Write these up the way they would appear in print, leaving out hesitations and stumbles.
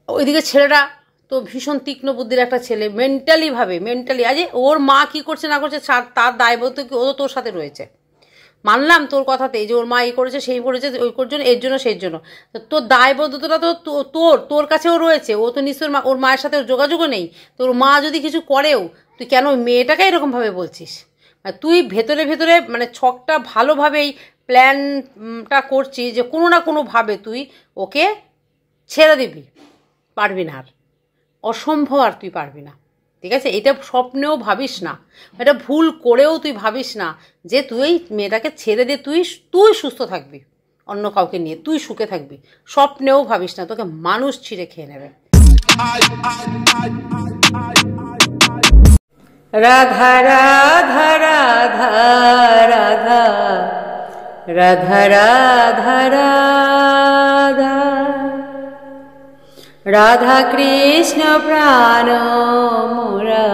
ওইদিকে ছেলেটা তো ভীষণ তীক্ষ্ণ বুদ্ধির একটা ছেলে, মেন্টালি আজ ওর মা কি করছে না করছে তার দায়বদ্ধ কি, ও তো তোর সাথে রয়েছে, মানলাম তোর কথাতে যে ওর মা এই করেছে সেই করেছে ওই জন্য এর জন্য সেই জন্য, তোর দায়বদ্ধতাটা তো তোর কাছেও রয়েছে। ও তো নিশ্চয় ওর মায়ের সাথে যোগাযোগও নেই, তোর মা যদি কিছু করেও তুই কেন মেয়েটাকে এরকমভাবে বলছিস? তুই ভেতরে ভেতরে মানে ছকটা ভালোভাবেই প্ল্যানটা করছিস যে কোনো না কোনোভাবে তুই ওকে ছেড়ে দিবি, পারবি না আর, অসম্ভব, আর তুই পারবি না, ঠিক আছে? এটা স্বপ্নেও ভাবিস না, এটা ভুল করেও তুই ভাবিস না যে তুই এই মেয়েটাকে ছেড়ে দিয়ে তুই সুস্থ থাকবি অন্য কাউকে নিয়ে, তুই সুখে থাকবি, স্বপ্নেও ভাবিস না, তোকে মানুষ ছিঁড়ে খেয়ে নেবে। রাধা রাধা রাধা রাধা রাধা রাধা রাধা রাধা কৃষ্ণ প্রাণ মোরা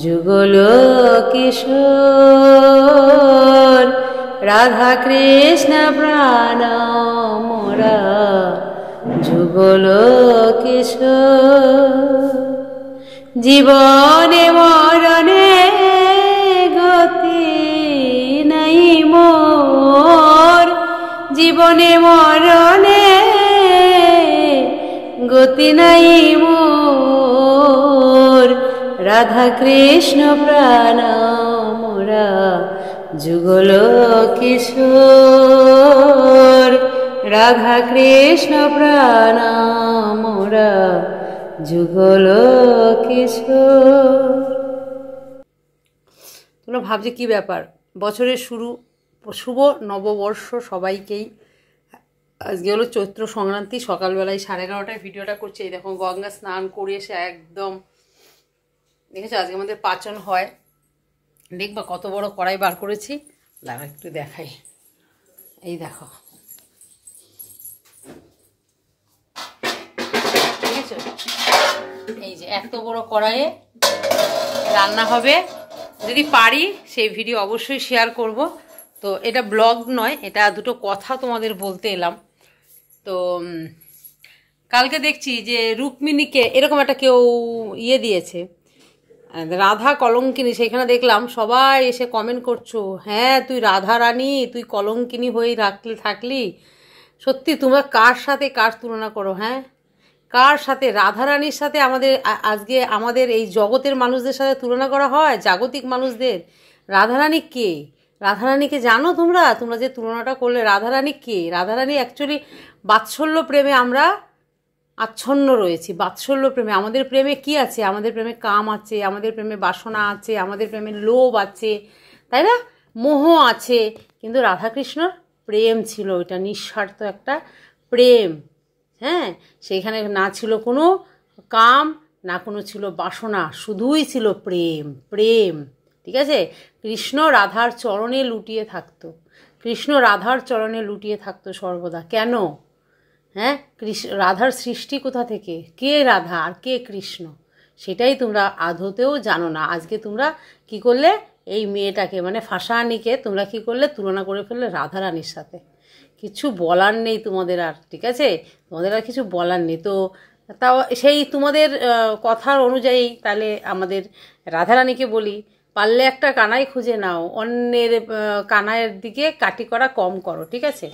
যুগল কিশোর, রাধা কৃষ্ণ প্রাণ মোরা যুগল কিশোর, জীবনে মরণে গতি নাই মোর, জীবনে মরণে গতি নাই মোর, রাধা কৃষ্ণ প্রাণ মোরা যুগল কিশোর, রাধা কৃষ্ণ প্রাণ মোরা যুগল কিশোর। তোমরা ভাবছে কি ব্যাপার, বছরের শুভ নববর্ষ সবাইকেই। আজকে হলো চৈত্র সংক্রান্তি, সকালবেলায় 11:30টায় ভিডিওটা করছি। এই দেখো গঙ্গা স্নান করে এসে একদম দেখেছো আজকে আমাদের পাচন হয়, দেখবা কত বড় কড়াই বার করেছি, দাঁড়া একটু দেখাই, এই দেখো দেখেছো, এই যে এত বড় কড়াইয়ে রান্না হবে। যদি পারি সেই ভিডিও অবশ্যই শেয়ার করব। তো এটা ব্লগ নয়, এটা দুটো কথা তোমাদের বলতে এলাম। তো কালকে দেখছি যে রুক্মিণীকে এরকম একটা কেউ দিয়েছে, রাধা কলঙ্কিনী, সেখানে দেখলাম সবাই এসে কমেন্ট করছো, হ্যাঁ তুই রাধা রানী, তুই কলঙ্কিনী হয়েই থাকলি। সত্যি তোমরা কার সাথে কার তুলনা করো? হ্যাঁ, কার সাথে? রাধারানীর সাথে আজকে আমাদের এই জগতের মানুষদের সাথে তুলনা করা হয়, জাগতিক মানুষদের। রাধারানী কে? রাধারানীকে জানো তোমরা? তোমরা যে তুলনাটা করলে, রাধারানী কে? রাধারানী অ্যাকচুয়ালি বাৎসল্য প্রেমে আমরা আচ্ছন্ন রয়েছি, বাৎসল্য প্রেমে। আমাদের প্রেমে কি আছে? আমাদের প্রেমে কাম আছে, আমাদের প্রেমে বাসনা আছে, আমাদের প্রেমে লোভ আছে, তাই না? মোহ আছে। কিন্তু রাধাকৃষ্ণর প্রেম ছিল, ওইটা নিঃস্বার্থ একটা প্রেম। হ্যাঁ, সেইখানে না ছিল কোনো কাম, না কোনো ছিল বাসনা, শুধুই ছিল প্রেম, প্রেম, ঠিক আছে? কৃষ্ণ রাধার চরণে লুটিয়ে থাকতো, কৃষ্ণ রাধার চরণে লুটিয়ে থাকতো সর্বদা। কেন? হ্যাঁ, রাধার সৃষ্টি কোথা থেকে? কে রাধা আর কে কৃষ্ণ? সেটাই তোমরা আদতেও জানো না। আজকে তোমরা কি করলে? এই মেয়েটাকে মানে ফাঁসানিকে তোমরা কি করলে? তুলনা করে ফেললে রাধারানীর সাথে। কিছু বলার নেই তোমাদের আর, ঠিক আছে? তোমাদের আর কিছু বলার নেই। তো তাও সেই তোমাদের কথার অনুযায়ী তাহলে আমাদের রাধারানীকে বলি, পারলে একটা কানাই খুঁজে নাও, অন্যের কানাইয়ের দিকে কাটি করা কম করো, ঠিক আছে?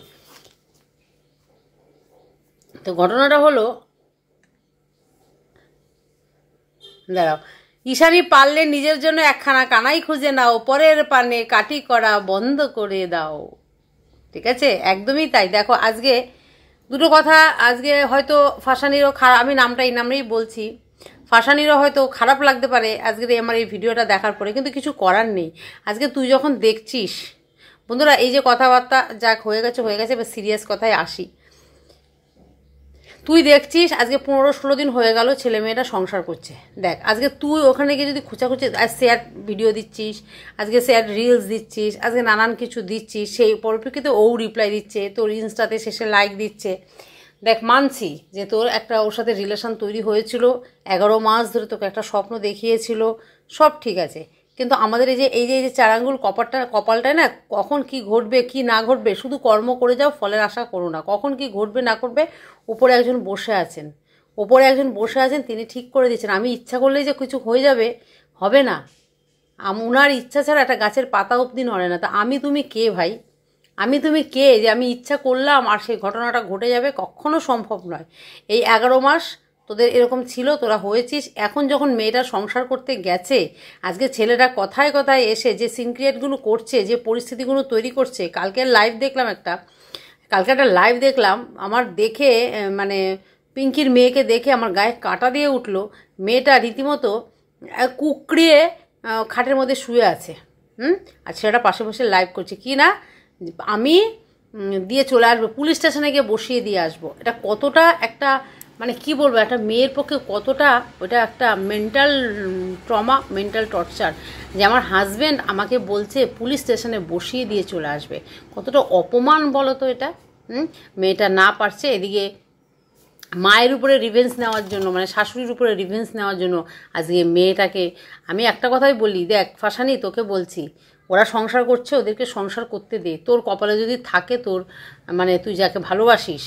তো ঘটনাটা হলো, দাঁড়াও, ঈশানী পারলে নিজের জন্য একখানা কানাই খুঁজে নাও, পরের পানে কাটি করা বন্ধ করে দাও, ঠিক আছে? একদমই তাই। দেখো আজকে দুটো কথা, আজকে হয়তো ফাঁসানিরও খারাপ, আমি নামটা এই নামেই বলছি, ফাঁসানিরও হয়তো খারাপ লাগতে পারে আজকে আমার এই ভিডিওটা দেখার পরে, কিন্তু কিছু করার নেই। আজকে তুই যখন দেখছিস, বন্ধুরা, এই যে কথাবার্তা যাক হয়ে গেছে, এবার সিরিয়াস কথায় আসি। তুই দেখছিস আজকে 15-16 দিন হয়ে গেল ছেলে মেয়েটা সংসার করছে। দেখ আজকে তুই ওখানে গিয়ে যদি খুঁচাখুচি শেয়ার ভিডিও দিচ্ছিস, আজকে শেয়ার রিলস দিচ্ছিস, আজকে নানান কিছু দিচ্ছিস, সেই পরিপ্রেক্ষিতে ও রিপ্লাই দিচ্ছে, তোর ইনস্টাতে শেষে লাইক দিচ্ছে। দেখ মানছি যে তোর একটা ওর সাথে রিলেশন তৈরি হয়েছিল, 11 মাস ধরে তোকে একটা স্বপ্ন দেখিয়েছিল, সব ঠিক আছে। কিন্তু আমাদের এই যে চারাঙ্গুল কপালটায় না, কখন কি ঘটবে কি না ঘটবে, শুধু কর্ম করে যাও, ফলের আশা করো না। কখন কি ঘটবে না করবে, উপরে একজন বসে আছেন, ওপরে একজন বসে আছেন, তিনি ঠিক করে দিচ্ছেন। আমি ইচ্ছা করলেই যে কিছু হয়ে যাবে, হবে না। ওনার ইচ্ছা ছাড়া একটা গাছের পাতা অবধি নড়ে না। তা আমি তুমি কে ভাই? আমি তুমি কে যে আমি ইচ্ছা করলাম আর সেই ঘটনাটা ঘটে যাবে? কখনো সম্ভব নয়। এই 11 মাস তোদের এরকম ছিল, তোরা হয়েছিস। এখন যখন মেয়েটা সংসার করতে গেছে, আজকে ছেলেটা কথায় কথায় এসে যে সিনক্রিয়েটগুলো করছে, যে পরিস্থিতিগুলো তৈরি করছে, কালকে একটা লাইভ দেখলাম, আমার দেখে মানে পিঙ্কির মেয়েকে দেখে আমার গায়ে কাঁটা দিয়ে উঠলো। মেয়েটা রীতিমতো কুকড়িয়ে খাটের মধ্যে শুয়ে আছে। আর ছেলেটা পাশে বসে লাইভ করছে কি না, আমি দিয়ে চলে আসবো, পুলিশ স্টেশনে গিয়ে বসিয়ে দিয়ে আসবো। এটা কতটা একটা মানে কি বলবো, একটা মেয়ের পক্ষে কতটা ওটা একটা মেন্টাল ট্রমা, মেন্টাল টর্চার, যে আমার হাজব্যান্ড আমাকে বলছে পুলিশ স্টেশনে বসিয়ে দিয়ে চলে আসবে। কতটা অপমান বলো তো এটা। মেয়েটা না পারছে, এদিকে মায়ের উপরে রিভেঞ্জ নেওয়ার জন্য, মানে শাশুড়ির উপরে রিভেঞ্জ নেওয়ার জন্য আজকে মেয়েটাকে। আমি একটা কথাই বলি, দেখ ফাঁসানি, তোকে বলছি, ওরা সংসার করছে, ওদেরকে সংসার করতে দে। তোর কপালে যদি থাকে, তোর মানে তুই যাকে ভালোবাসিস,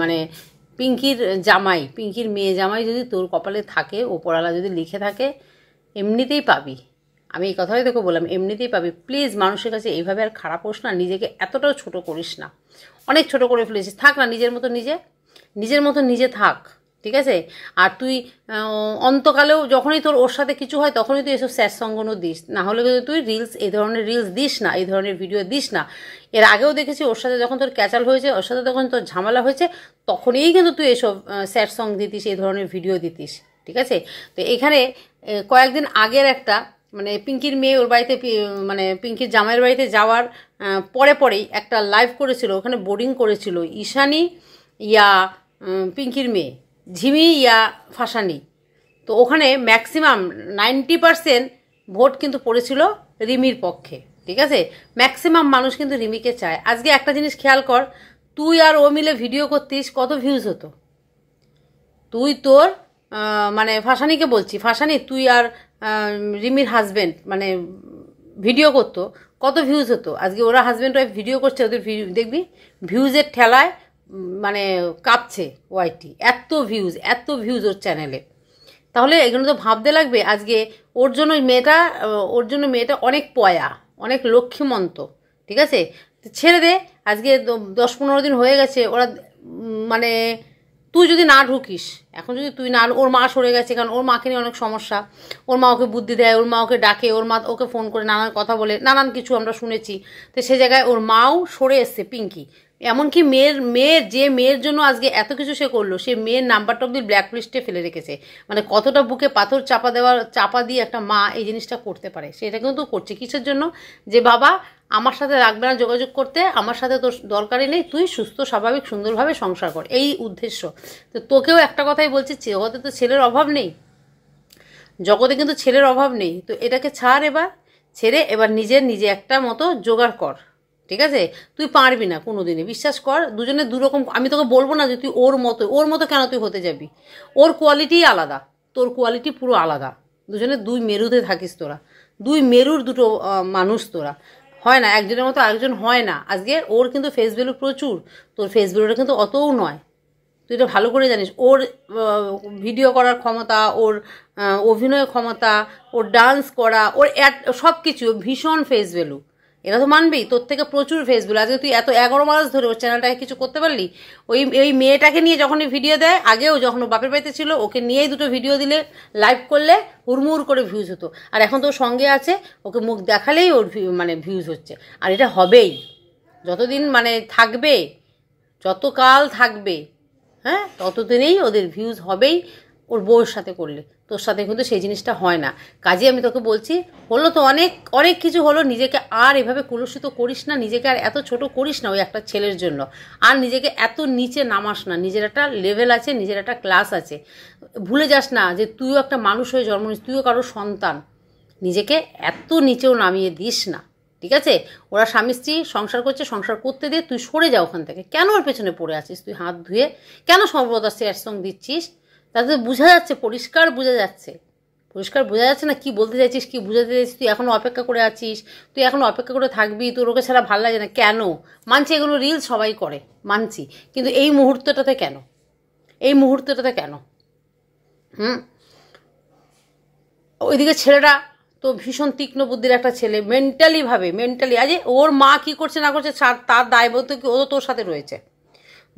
মানে পিঙ্কির মেয়ে জামাই যদি তোর কপালে থাকে, ওপরওয়ালা যদি লিখে থাকে, এমনিতেই পাবি। আমি এই কথাই তোকে বললাম, এমনিতেই পাবি। প্লিজ মানুষের কাছে এইভাবে আর খারাপ হোস না, নিজেকে এতটাও ছোট করিস না। অনেক ছোট করে ফেলেছিস, থাক না নিজের মতো নিজে থাক, ঠিক আছে? আর তুই অন্তকালেও যখনই তোর ওর সাথে কিছু হয়, তখনই তুই এসব স্যাড সঙ্গনও দিস। না হলে কিন্তু তুই এই ধরনের রিলস দিস না, এই ধরনের ভিডিও দিস না। এর আগেও দেখেছি ওর সাথে যখন তোর ক্যাচাল হয়েছে, ওর সাথে যখন তোর ঝামেলা হয়েছে, তখনই কিন্তু তুই এসব স্যাড সং দিতিস, এই ধরনের ভিডিও দিতিস, ঠিক আছে? তো এখানে কয়েকদিন আগের একটা মানে পিঙ্কির মেয়ে ওর বাড়িতে, মানে পিঙ্কির জামাইয়ের বাড়িতে যাওয়ার পরেই একটা লাইভ করেছিল, ওখানে বোর্ডিং করেছিল ঈশানী ইয়া পিঙ্কির মেয়ে, ঝিমি ইয়া ফাঁসানি। তো ওখানে ম্যাক্সিমাম 90% ভোট কিন্তু পড়েছিল রিমির পক্ষে, ঠিক আছে? ম্যাক্সিমাম মানুষ কিন্তু রিমিকে চায়। আজকে একটা জিনিস খেয়াল কর, তুই আর ও মিলে ভিডিও করতিস, কত ভিউজ হতো? তুই তোর মানে ফাঁসানিকে বলছি, ফাঁসানি তুই আর রিমির হাজব্যান্ড মানে ভিডিও করতো, কত ভিউজ হতো? আজকে ওরা হাজব্যান্ড ওয়াইফ ভিডিও করছে, ওদের দেখবি ভিউজের ঠেলায় মানে কাঁপছে ওয়াইটি। এত ভিউজ ওর চ্যানেলে। তাহলে এগুলো তো ভাবতে লাগবে। আজকে ওর জন্য মেয়েটা অনেক পয়া, অনেক লক্ষ্মীমন্ত, ঠিক আছে? ছেড়ে দে। আজকে 10-15 দিন হয়ে গেছে, ওরা মানে তুই যদি না ঢুকিস, এখন যদি তুই না, ওর মা সরে গেছে, কারণ ওর মাকে নিয়ে অনেক সমস্যা। ওর মা ওকে বুদ্ধি দেয়, ওর মা ওকে ডাকে, ওর মা ওকে ফোন করে নানান কথা বলে, নানান কিছু আমরা শুনেছি। তো সে জায়গায় ওর মাও সরে এসছে, পিঙ্কি। এমনকি মেয়ের জন্য আজকে এত কিছু সে করলো, সে মেয়ের নাম্বারটা অব্দি ব্ল্যাক লিস্টে ফেলে রেখেছে। মানে কতটা বুকে পাথর চাপা দিয়ে একটা মা এই জিনিসটা করতে পারে, সেটা কিন্তু করছে। কিসের জন্য? যে বাবা আমার সাথে রাখবে না যোগাযোগ করতে, আমার সাথে তোর দরকারই নেই, তুই সুস্থ স্বাভাবিক সুন্দরভাবে সংসার কর, এই উদ্দেশ্য। তো তোকেও একটা কথাই বলছি, জগতে তো ছেলের অভাব নেই, জগতে কিন্তু ছেলের অভাব নেই। তো এটাকে ছেড়ে এবার নিজে একটা মতো জোগাড় কর, ঠিক আছে? তুই পারবি না কোনোদিনই, বিশ্বাস কর। দুজনে দুরকম। আমি তোকে বলবো না যে তুই ওর মতো কেন তুই হতে যাবি। ওর কোয়ালিটিই আলাদা, তোর কোয়ালিটি পুরো আলাদা। দুজনে দুই মেরুতে থাকিস তোরা, দুই মেরুর দুটো মানুষ তোরা। হয় না, একজনের মতো আরেকজন হয় না। আজকে ওর কিন্তু ফেস ভ্যালু প্রচুর, তোর ফেস ভ্যালুটা কিন্তু অতও নয়। তুই এটা ভালো করে জানিস। ওর ভিডিও করার ক্ষমতা, ওর অভিনয় ক্ষমতা, ওর ডান্স করা, ওর সব কিছু ভীষণ ফেস ভ্যালু। এরা তো মানবেই, তোর থেকে প্রচুর ফেস ভ্যালু। আজকে তুই এত 11 মাস ধরে ওর চ্যানেলটাকে কিছু করতে পারলি? ওই মেয়েটাকে নিয়ে যখনই ভিডিও দেয়, আগেও যখন ও বাপের বাড়িতে ছিল, ওকে নিয়েই দুটো ভিডিও দিলে, লাইভ করলে হুড়মুড় করে ভিউজ হতো। আর এখন তোর সঙ্গে আছে, ওকে মুখ দেখালেই ওর মানে ভিউজ হচ্ছে। আর এটা হবেই, যতদিন মানে থাকবে, যতকাল থাকবে, হ্যাঁ, ততদিনেই ওদের ভিউজ হবেই। ওর বউয়ের সাথে করলে, তোর সাথে কিন্তু সেই জিনিসটা হয় না। কাজে আমি তোকে বলছি, হলো তো অনেক কিছু হলো। নিজেকে আর এভাবে কলুষিত করিস না, নিজেকে আর এত ছোট করিস না ওই একটা ছেলের জন্য। আর নিজেকে এত নিচে নামাস না। নিজের একটা লেভেল আছে, নিজের একটা ক্লাস আছে। ভুলে যাস না যে তুইও একটা মানুষ হয়ে জন্ম নিস, তুইও কারোর সন্তান। নিজেকে এত নিচেও নামিয়ে দিস না, ঠিক আছে? ওরা স্বামী স্ত্রী সংসার করছে, সংসার করতে দে। তুই সরে যা ওখান থেকে। কেন ওর পেছনে পড়ে আছিস? তুই হাত ধুয়ে কেন সর্বদা স্যাড সং দিচ্ছিস? তাতে বোঝা যাচ্ছে, পরিষ্কার বোঝা যাচ্ছে না কি বলতে চাইছিস, কি বুঝাতে চাইছিস। তুই এখনও অপেক্ষা করে আছিস, তুই এখনও অপেক্ষা করে থাকবি। তোর ওকে ছাড়া ভালো লাগে না কেন? মানছি এগুলো রিল সবাই করে, মানছি, কিন্তু এই মুহূর্তটাতে কেন? এই মুহূর্তটাতে কেন? ওইদিকে ছেলেটা তো ভীষণ তীক্ষ্ণ বুদ্ধির একটা ছেলে, মেন্টালি আজ ওর মা কি করছে না করছে তার দায়বদ্ধ কি, ও তো তোর সাথে রয়েছে,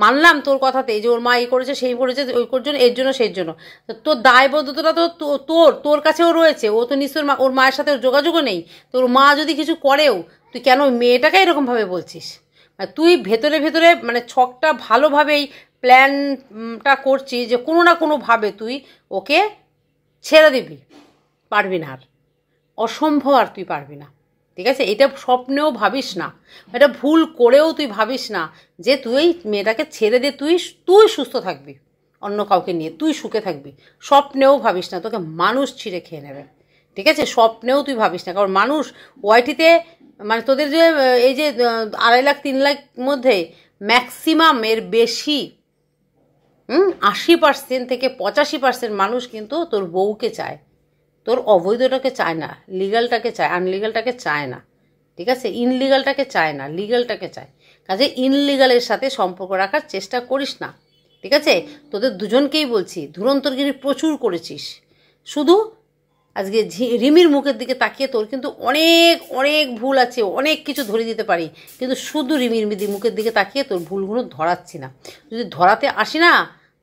মানলাম তোর কথাতে যে ওর মা এই করেছে সেই করেছে ওই জন্য এর জন্য সেই জন্য, তোর দায়বদ্ধতা তো তোর কাছেও রয়েছে। ও তো নিশ্চয় ওর মায়ের সাথে যোগাযোগও নেই, তোর মা যদি কিছু করেও তুই কেন ওই মেয়েটাকে এরকমভাবে বলছিস? তুই ভেতরে ভেতরে মানে ছকটা ভালোভাবেই প্ল্যানটা করছিস যে কোনো না কোনোভাবে তুই ওকে ছেড়ে দিবি, পারবি না আর, অসম্ভব, আর তুই পারবি না, ঠিক আছে? এটা স্বপ্নেও ভাবিস না, এটা ভুল করেও তুই ভাবিস না যে তুই মেয়েটাকে ছেড়ে দিয়ে তুই সুস্থ থাকবি অন্য কাউকে নিয়ে, তুই সুখে থাকবি, স্বপ্নেও ভাবিস না। তোকে মানুষ ছিঁড়ে খেয়ে নেবে, ঠিক আছে? স্বপ্নেও তুই ভাবিস না, কারণ মানুষ ওয়াইটিতে মানে তোদের যে এই যে 2.5 লাখ 3 লাখ মধ্যে ম্যাক্সিমাম এর বেশি 80% থেকে 85% মানুষ কিন্তু তোর বউকে চায়, তোর অবৈধটাকে চায় না, লিগালটাকে চায়, আনলিগালটাকে চায় না, ঠিক আছে? ইনলিগালটাকে চায় না, লিগালটাকে চায়। কাজে ইনলিগালের সাথে সম্পর্ক রাখার চেষ্টা করিস না, ঠিক আছে? তোদের দুজনকেই বলছি, ধুরন্তরগিরি প্রচুর করেছিস। শুধু আজকে রিমির মুখের দিকে তাকিয়ে তোর কিন্তু অনেক অনেক ভুল আছে, অনেক কিছু ধরে দিতে পারি, কিন্তু শুধু রিমির মুখের দিকে তাকিয়ে তোর ভুলগুলো ধরাচ্ছি না। যদি ধরাতে আসি না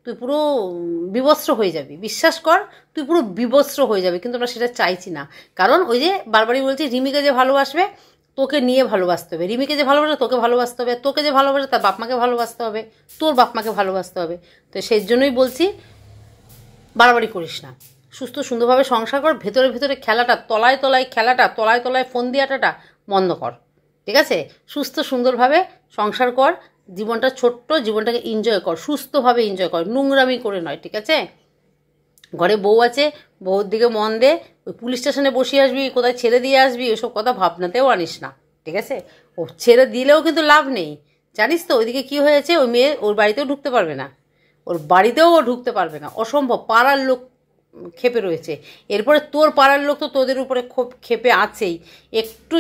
তুই পুরো বিবস্ত্র হয়ে যাবি, বিশ্বাস কর, তুই পুরো বিবস্ত্র হয়ে যাবে, কিন্তু আমরা সেটা চাইছি না। কারণ ওই যে বারবারই বলছি, রিমিকে যে ভালোবাসবে তোকে নিয়ে ভালোবাসতে হবে, রিমিকে যে ভালোবাসে তোকে ভালোবাসতে হবে, তোকে যে ভালোবাসে তার বাপমাকে ভালোবাসতে হবে, তোর বাপমাকে ভালোবাসতে হবে। তো সেই জন্যই বলছি বাড়াবাড়ি করিস না, সুস্থ সুন্দরভাবে সংসার কর, ভেতরে ভেতরে খেলাটা, তলায় তলায় ফোন দিয়াটা বন্ধ কর, ঠিক আছে? সুস্থ সুন্দরভাবে সংসার কর, জীবনটা ছোট্ট, জীবনটাকে এনজয় কর, সুস্থভাবে এনজয় কর, নোংরামি করে নয়, ঠিক আছে? ঘরে বউ আছে, বউর দিকে মন দে, ওই পুলিশ স্টেশনে বসিয়ে আসবি, কোথায় ছেড়ে দিয়ে আসবি, ওইসব কথা ভাবনাতেও আনিস না, ঠিক আছে? ও ছেড়ে দিলেও কিন্তু লাভ নেই, জানিস তো ওইদিকে কী হয়েছে, ওই মেয়ে ওর বাড়িতেও ঢুকতে পারবে না, ওর বাড়িতেও ও ঢুকতে পারবে না, অসম্ভব, পাড়ার লোক ক্ষেপে রয়েছে। এরপরে তোর পাড়ার লোক তো তোদের উপরে খুব ক্ষেপে আছেই। একটু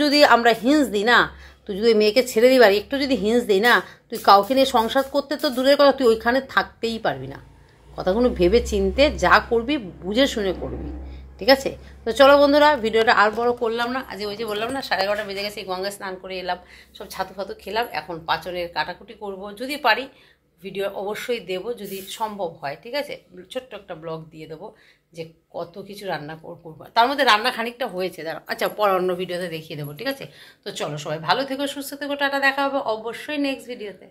যদি আমরা হিন্স দিই না, তুই যদি মেয়েকে ছেড়ে দিবার একটু যদি হিন্স দিই না, তুই কাউকে নিয়ে সংসার করতে তো দূরের কথা, তুই ওইখানে থাকতেই পারবি না। কথাগুলো ভেবে চিনতে যা করবি বুঝে শুনে করবি, ঠিক আছে? তো চলো বন্ধুরা, ভিডিওটা আর বড় করলাম না, আজ ওই যে বললাম না 11:30 বেজে গেছে, গঙ্গা স্নান করে এলাম, সব ছাতু ফাতু খেলাম, এখন পাঁচনের কাটাকুটি করব, যদি পারি ভিডিও অবশ্যই দেব, যদি সম্ভব হয়, ঠিক আছে? ছোট্ট একটা ব্লগ দিয়ে দেবো যে কত কিছু রান্না করবো, তার মধ্যে রান্না খানিকটা হয়েছে, দাঁড়াও, আচ্ছা পরে অন্য ভিডিওতে দেখিয়ে দেবো, ঠিক আছে? তো চলো সবাই ভালো থেকো, সুস্থ থেকো, টাটা, দেখা হবে অবশ্যই নেক্সট ভিডিওতে।